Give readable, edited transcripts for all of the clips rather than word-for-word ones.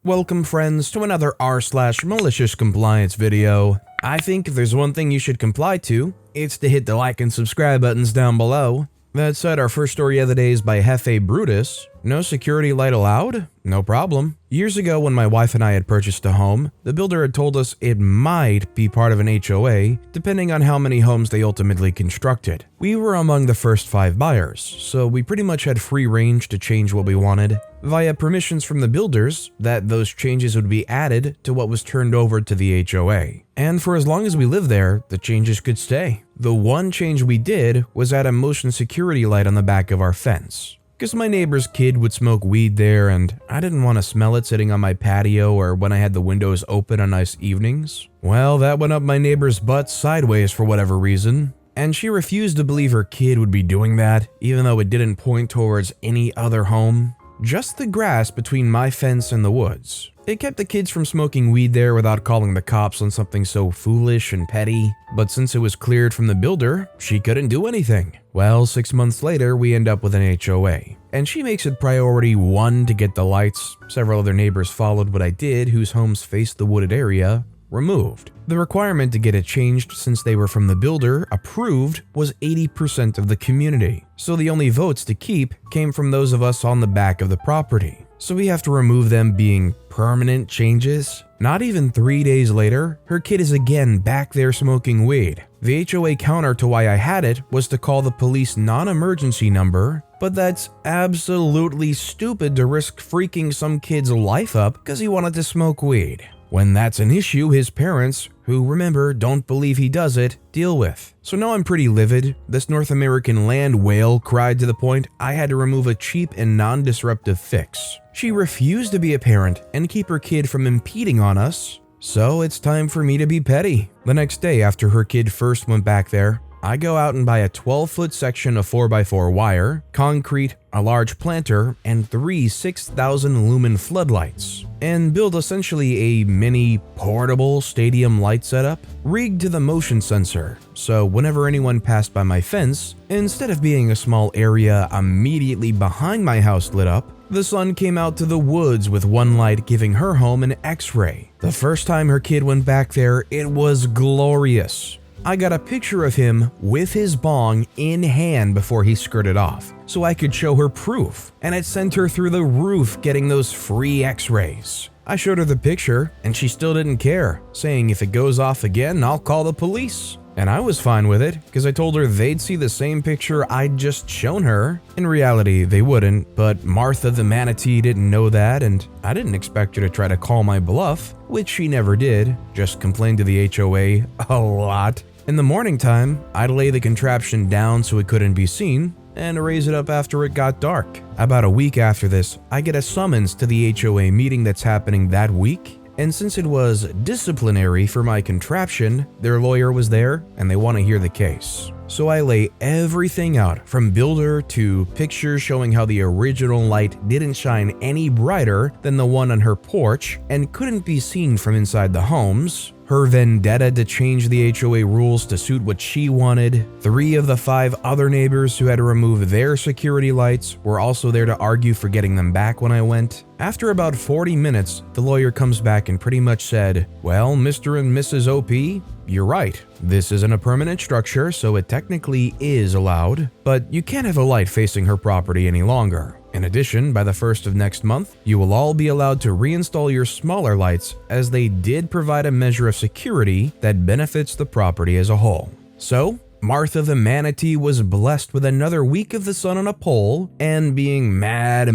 Welcome friends to another r/MaliciousCompliance video. I think if there's one thing you should comply to, it's to hit the like and subscribe buttons down below. That said, our first story of the day is by Hefe Brutus. No security light allowed? No problem. Years ago when my wife and I had purchased a home, the builder had told us it might be part of an HOA, depending on how many homes they ultimately constructed. We were among the first 5 buyers, so we pretty much had free range to change what we wanted. Via permissions from the builders, that those changes would be added to what was turned over to the HOA. And for as long as we lived there, the changes could stay. The one change we did was add a motion security light on the back of our fence. Because my neighbor's kid would smoke weed there and I didn't want to smell it sitting on my patio or when I had the windows open on nice evenings. Well, that went up my neighbor's butt sideways for whatever reason. And she refused to believe her kid would be doing that, even though it didn't point towards any other home. Just the grass between my fence and the woods. It kept the kids from smoking weed there without calling the cops on something so foolish and petty. But since it was cleared from the builder, she couldn't do anything. Well, 6 months later, we end up with an HOA. And she makes it priority 1 to get the lights. Several other neighbors followed what I did whose homes faced the wooded area, removed. The requirement to get it changed since they were from the builder approved was 80% of the community. So the only votes to keep came from those of us on the back of the property. So we have to remove them being permanent changes. Not even 3 days later, her kid is again back there smoking weed. The HOA counter to why I had it was to call the police non-emergency number, but that's absolutely stupid to risk freaking some kid's life up because he wanted to smoke weed. When that's an issue his parents, who remember don't believe he does it, deal with. So now I'm pretty livid. This North American land whale cried to the point I had to remove a cheap and non-disruptive fix. She refused to be a parent and keep her kid from impeding on us. So it's time for me to be petty. The next day after her kid first went back there, I go out and buy a 12-foot section of 4x4 wire, concrete, a large planter, and 3 6,000 lumen floodlights, and build essentially a mini portable stadium light setup rigged to the motion sensor. So whenever anyone passed by my fence, instead of being a small area immediately behind my house lit up, the sun came out to the woods with one light giving her home an X-ray. The first time her kid went back there, it was glorious. I got a picture of him with his bong in hand before he skirted off, so I could show her proof, and it sent her through the roof getting those free X-rays. I showed her the picture, and she still didn't care, saying if it goes off again, I'll call the police. And I was fine with it, because I told her they'd see the same picture I'd just shown her. In reality, they wouldn't, but Martha the manatee didn't know that, and I didn't expect her to try to call my bluff, which she never did, just complained to the HOA a lot. In the morning time, I'd lay the contraption down so it couldn't be seen, and raise it up after it got dark. About a week after this, I get a summons to the HOA meeting that's happening that week, and since it was disciplinary for my contraption, their lawyer was there and they want to hear the case. So I lay everything out, from builder to pictures showing how the original light didn't shine any brighter than the one on her porch and couldn't be seen from inside the homes, her vendetta to change the HOA rules to suit what she wanted. 3 of the 5 other neighbors who had to remove their security lights were also there to argue for getting them back when I went. After about 40 minutes, the lawyer comes back and pretty much said, "Well, Mr. and Mrs. OP, you're right. This isn't a permanent structure, so it technically is allowed, but you can't have a light facing her property any longer. In addition, by the 1st of next month, you will all be allowed to reinstall your smaller lights, as they did provide a measure of security that benefits the property as a whole." So, Martha the manatee was blessed with another week of the sun on a pole and being mad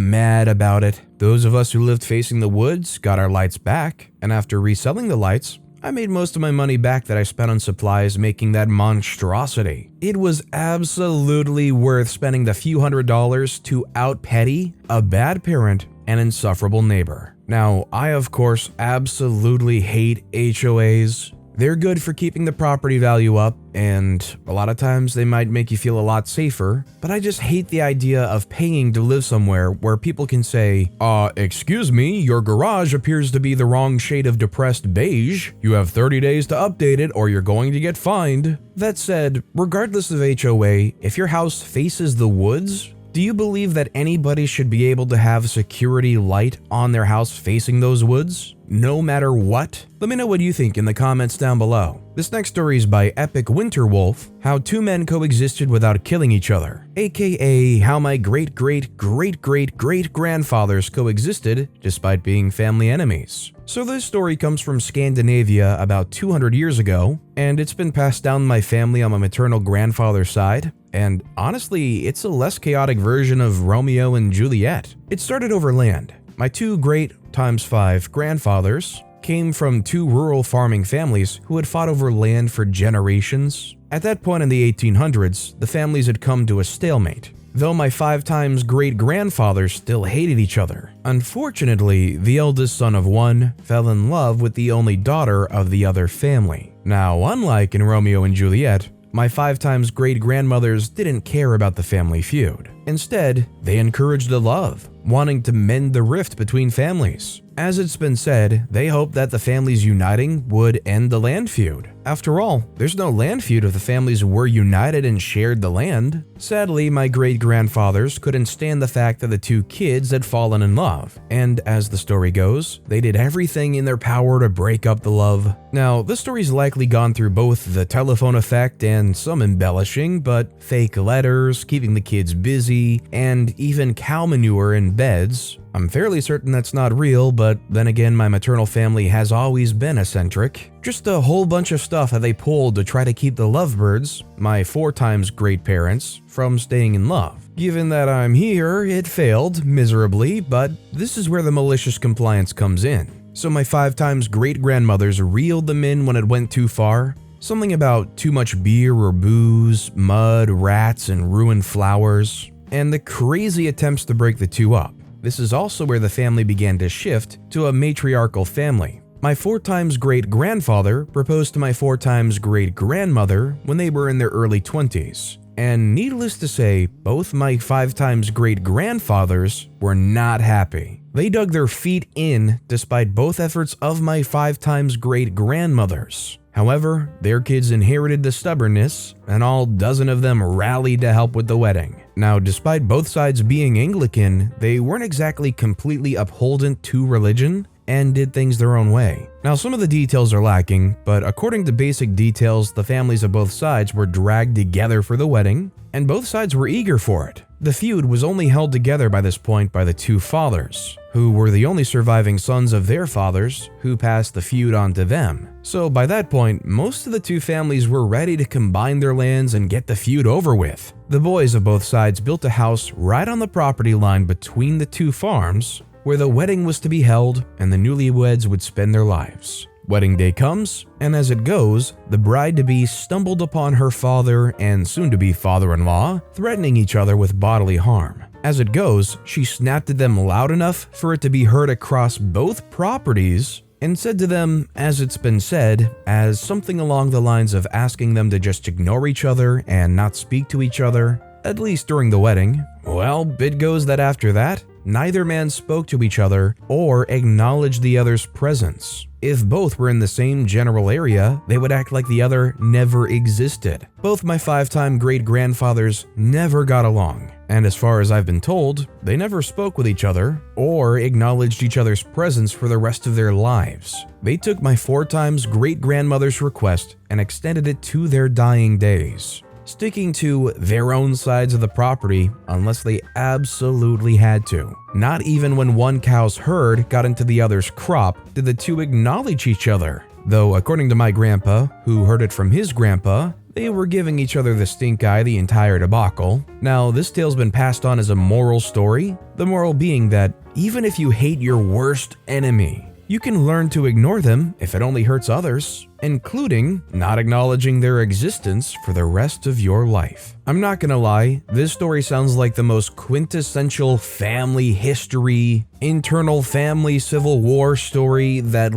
about it. Those of us who lived facing the woods got our lights back, and after reselling the lights, I made most of my money back that I spent on supplies making that monstrosity. It was absolutely worth spending the few $100s to out petty a bad parent and insufferable neighbor. Now, I of course absolutely hate HOAs. They're good for keeping the property value up, and a lot of times they might make you feel a lot safer, but I just hate the idea of paying to live somewhere where people can say, excuse me, your garage appears to be the wrong shade of depressed beige. You have 30 days to update it or you're going to get fined. That said, regardless of HOA, if your house faces the woods, Do you believe that anybody should be able to have security light on their house facing those woods, no matter what? Let me know what you think in the comments down below. This next story is by Epic Winterwolf, How Two Men Coexisted Without Killing Each Other, aka How My Great-Great-Great-Great-Great-Grandfathers Coexisted Despite Being Family Enemies. So this story comes from Scandinavia about 200 years ago, and it's been passed down my family on my maternal grandfather's side. And honestly, it's a less chaotic version of Romeo and Juliet. It started over land. My two great-times-5 grandfathers came from two rural farming families who had fought over land for generations. At that point in the 1800s, the families had come to a stalemate, though my 5 great-grandfathers still hated each other. Unfortunately, the eldest son of one fell in love with the only daughter of the other family. Now, unlike in Romeo and Juliet, my 5 great-grandmothers didn't care about the family feud. Instead, they encouraged the love, wanting to mend the rift between families. As it's been said, they hoped that the families uniting would end the land feud. After all, there's no land feud if the families were united and shared the land. Sadly, my great-grandfathers couldn't stand the fact that the two kids had fallen in love, and as the story goes, they did everything in their power to break up the love. Now, this story's likely gone through both the telephone effect and some embellishing, but fake letters, keeping the kids busy, and even cow manure in beds. I'm fairly certain that's not real, but then again, my maternal family has always been eccentric. Just a whole bunch of stuff that they pulled to try to keep the lovebirds, my 4 great-parents, from staying in love. Given that I'm here, it failed miserably, but this is where the malicious compliance comes in. So my 5 great-grandmothers reeled them in when it went too far. Something about too much beer or booze, mud, rats, and ruined flowers, and the crazy attempts to break the two up. This is also where the family began to shift to a matriarchal family. My 4 great-grandfather proposed to my 4 great-grandmother when they were in their early 20s. And needless to say, both my 5 great-grandfathers were not happy. They dug their feet in despite both efforts of my 5 great-grandmothers. However, their kids inherited the stubbornness, and all dozen of them rallied to help with the wedding. Now, despite both sides being Anglican, they weren't exactly completely upholdent to religion and did things their own way. Now, some of the details are lacking, but according to basic details, the families of both sides were dragged together for the wedding, and both sides were eager for it. The feud was only held together by this point by the two fathers, who were the only surviving sons of their fathers who passed the feud on to them. So by that point, most of the two families were ready to combine their lands and get the feud over with. The boys of both sides built a house right on the property line between the two farms, where the wedding was to be held and the newlyweds would spend their lives. Wedding day comes, and as it goes, the bride-to-be stumbled upon her father and soon-to-be father-in-law, threatening each other with bodily harm. As it goes, she snapped at them loud enough for it to be heard across both properties, and said to them, as it's been said, as something along the lines of asking them to just ignore each other and not speak to each other, at least during the wedding. Well, it goes that after that, neither man spoke to each other or acknowledged the other's presence. If both were in the same general area, they would act like the other never existed. Both my 5 great-grandfathers never got along, and as far as I've been told, they never spoke with each other or acknowledged each other's presence for the rest of their lives. They took my 4 great-grandmother's request and extended it to their dying days, sticking to their own sides of the property unless they absolutely had to. Not even when one cow's herd got into the other's crop did the two acknowledge each other. Though according to my grandpa, who heard it from his grandpa, they were giving each other the stink eye the entire debacle. Now, this tale's been passed on as a moral story, the moral being that even if you hate your worst enemy, you can learn to ignore them if it only hurts others, including not acknowledging their existence for the rest of your life. I'm not gonna lie, this story sounds like the most quintessential family history, internal family civil war story that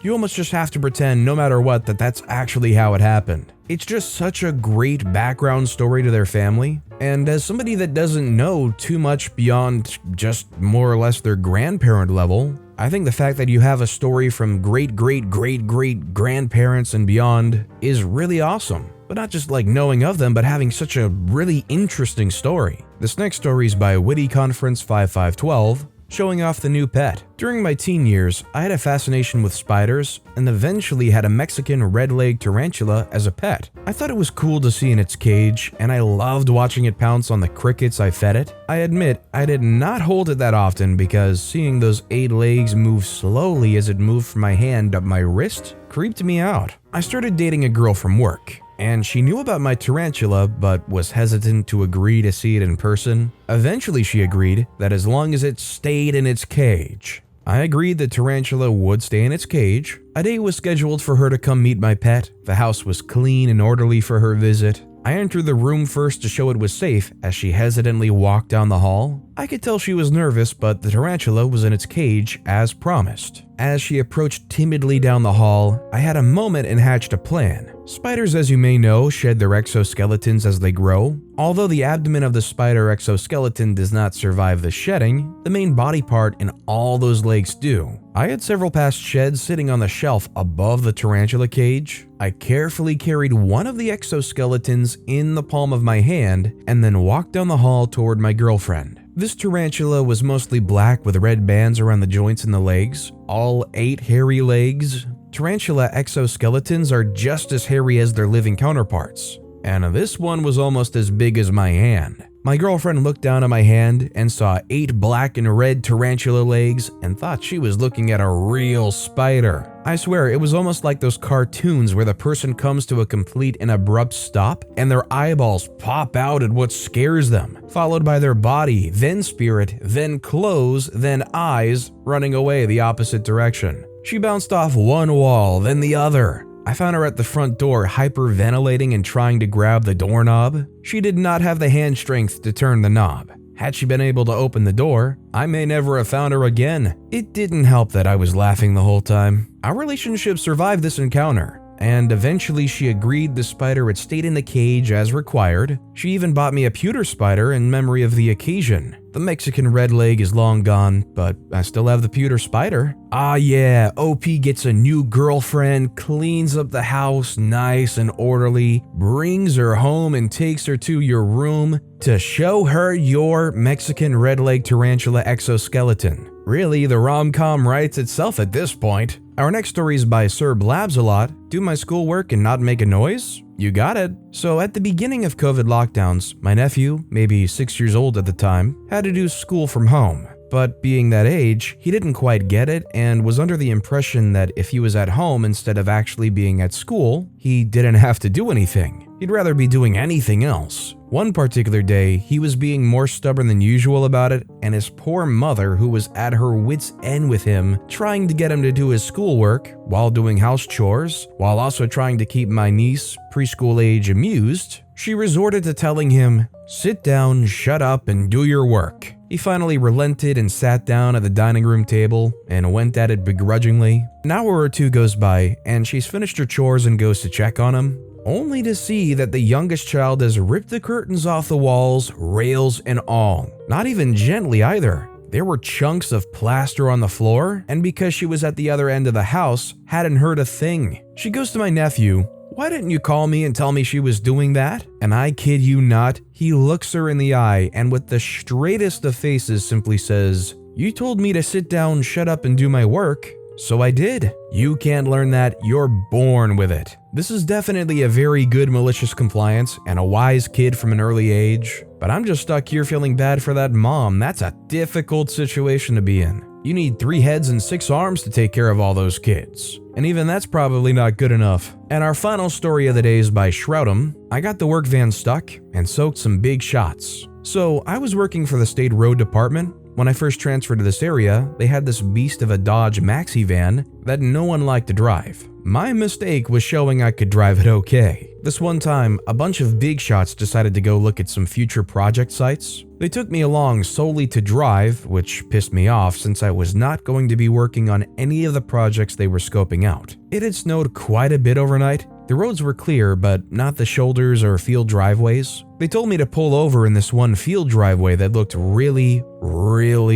you almost just have to pretend no matter what that that's actually how it happened. It's just such a great background story to their family, and as somebody that doesn't know too much beyond just more or less their grandparent level, I think the fact that you have a story from great-great-great-great-grandparents and beyond is really awesome. But not just like knowing of them, but having such a really interesting story. This next story is by Witty Conference 5512, showing off the new pet. During my teen years, I had a fascination with spiders and eventually had a Mexican red-legged tarantula as a pet. I thought it was cool to see in its cage, and I loved watching it pounce on the crickets I fed it. I admit, I did not hold it that often because seeing those 8 legs move slowly as it moved from my hand up my wrist creeped me out. I started dating a girl from work, and she knew about my tarantula but was hesitant to agree to see it in person. Eventually she agreed that as long as it stayed in its cage. I agreed the tarantula would stay in its cage. A date was scheduled for her to come meet my pet. The house was clean and orderly for her visit. I entered the room first to show it was safe as she hesitantly walked down the hall. I could tell she was nervous, but the tarantula was in its cage as promised. As she approached timidly down the hall, I had a moment and hatched a plan. Spiders, as you may know, shed their exoskeletons as they grow. Although the abdomen of the spider exoskeleton does not survive the shedding, the main body part and all those legs do. I had several past sheds sitting on the shelf above the tarantula cage. I carefully carried one of the exoskeletons in the palm of my hand and then walked down the hall toward my girlfriend. This tarantula was mostly black with red bands around the joints in the legs, all 8 hairy legs. Tarantula exoskeletons are just as hairy as their living counterparts, and this one was almost as big as my hand. My girlfriend looked down at my hand and saw 8 black and red tarantula legs and thought she was looking at a real spider. I swear, it was almost like those cartoons where the person comes to a complete and abrupt stop and their eyeballs pop out at what scares them, followed by their body, then spirit, then clothes, then eyes running away the opposite direction. She bounced off one wall, then the other. I found her at the front door hyperventilating and trying to grab the doorknob. She did not have the hand strength to turn the knob. Had she been able to open the door, I may never have found her again. It didn't help that I was laughing the whole time. Our relationship survived this encounter, and eventually she agreed the spider had stayed in the cage as required. She even bought me a pewter spider in memory of the occasion. The Mexican red leg is long gone, but I still have the pewter spider. Ah yeah, OP gets a new girlfriend, cleans up the house nice and orderly, brings her home and takes her to your room to show her your Mexican red leg tarantula exoskeleton. Really, the rom-com writes itself at this point. Our next story is by Sir Blabs-a-lot. Do my schoolwork and not make a noise? You got it. So at the beginning of COVID lockdowns, my nephew, maybe 6 years old at the time, had to do school from home. But being that age, he didn't quite get it and was under the impression that if he was at home instead of actually being at school, he didn't have to do anything. He'd rather be doing anything else. One particular day, he was being more stubborn than usual about it, and his poor mother, who was at her wit's end with him, trying to get him to do his schoolwork while doing house chores, while also trying to keep my niece, preschool age, amused, she resorted to telling him, "Sit down, shut up, and do your work." He finally relented and sat down at the dining room table and went at it begrudgingly. An hour or two goes by, and she's finished her chores and goes to check on him, only to see that the youngest child has ripped the curtains off the walls, rails and all. Not even gently either. There were chunks of plaster on the floor, and because she was at the other end of the house, hadn't heard a thing. She goes to my nephew, "Why didn't you call me and tell me she was doing that?" And I kid you not, he looks her in the eye and with the straightest of faces simply says, "You told me to sit down, shut up and do my work. So I did. You can't learn that, you're born with it." This is definitely a very good malicious compliance and a wise kid from an early age, but I'm just stuck here feeling bad for that mom. That's a difficult situation to be in. You need 3 heads and 6 arms to take care of all those kids. And even that's probably not good enough. And our final story of the day is by Shroudum. I got the work van stuck and soaked some big shots. So I was working for the state road department. When I first transferred to this area, they had this beast of a Dodge Maxi van that no one liked to drive. My mistake was showing I could drive it okay. This one time, a bunch of big shots decided to go look at some future project sites. They took me along solely to drive, which pissed me off since I was not going to be working on any of the projects they were scoping out. It had snowed quite a bit overnight. The roads were clear, but not the shoulders or field driveways. They told me to pull over in this one field driveway that looked really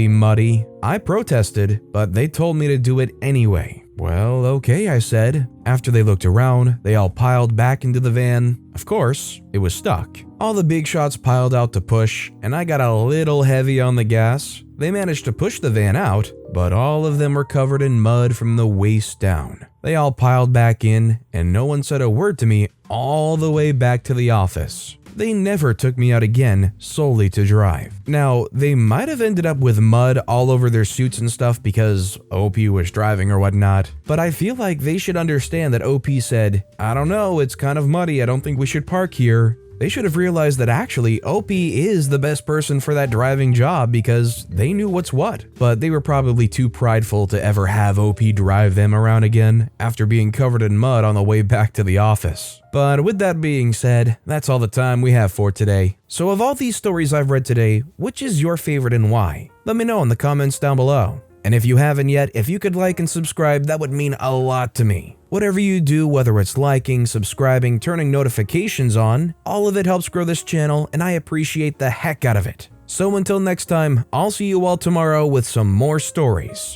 muddy. I protested, but they told me to do it anyway. Well, okay, I said. After they looked around, they all piled back into the van. Of course, it was stuck. All the big shots piled out to push, and I got a little heavy on the gas. They managed to push the van out, but all of them were covered in mud from the waist down. They all piled back in, and no one said a word to me all the way back to the office. They never took me out again solely to drive. Now, they might have ended up with mud all over their suits and stuff because OP was driving or whatnot, but I feel like they should understand that OP said, "I don't know, it's kind of muddy, I don't think we should park here." They should have realized that actually OP is the best person for that driving job because they knew what's what. But they were probably too prideful to ever have OP drive them around again after being covered in mud on the way back to the office. But with that being said, that's all the time we have for today. So of all these stories I've read today, which is your favorite and why? Let me know in the comments down below. And if you haven't yet, if you could like and subscribe, that would mean a lot to me. Whatever you do, whether it's liking, subscribing, turning notifications on, all of it helps grow this channel and I appreciate the heck out of it. So until next time, I'll see you all tomorrow with some more stories.